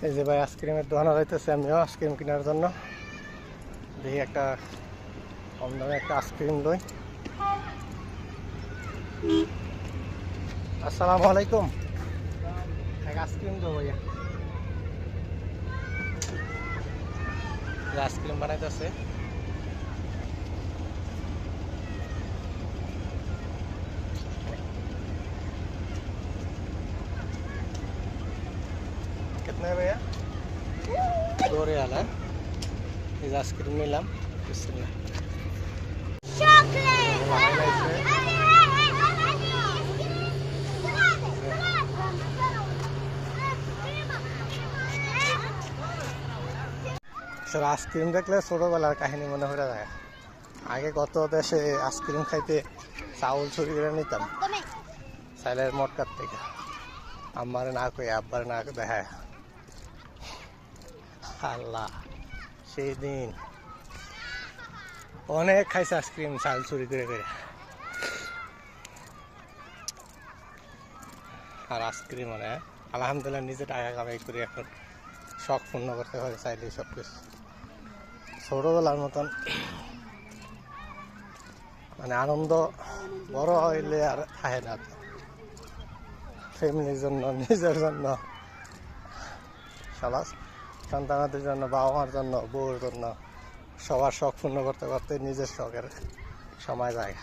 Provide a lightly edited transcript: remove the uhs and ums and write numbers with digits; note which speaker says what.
Speaker 1: এই যে ভাই আইসক্রিমের দোকানে যাইতেছে, আমিও আইসক্রিম কেনার জন্য। দেখি একটা কম দামে একটা আইসক্রিম লই। আসসালামু আলাইকুম, এক আইসক্রিম দেবো ভাইয়া। আইসক্রিম বানাইতেছে। कितने है भैया? 2 रियाल है। इस आइसक्रीम निलाम बिस्मिल्लाह। স্যার আইসক্রিম দেখলে ছোটবেলার কাহিনী মনে হয়ে যায়। আগে কত দেশে আইসক্রিম খাইতে চাউল চুরি করে নিতাম সাইলের মটকার থেকে, আমার না কই আব্বার না দেখায়। আল্লাহ, সেই দিন অনেক খাইছে আইসক্রিম চাল চুরি করে করে। আর আইসক্রিম মানে আলহামদুলিল্লাহ নিজে টাকা কামাই করি, এখন শখ পূর্ণ করতে পারে চাইলে সব কিছু। ছোটবেলার মতন মানে আনন্দ বড় হইলে আর থাকে না। ফ্যামিলির জন্য, নিজের জন্য, সবার সন্তানদের জন্য, বাবা মার জন্য, বউর জন্য, সবার শখ পূর্ণ করতে করতে নিজের শখের সময় যায়।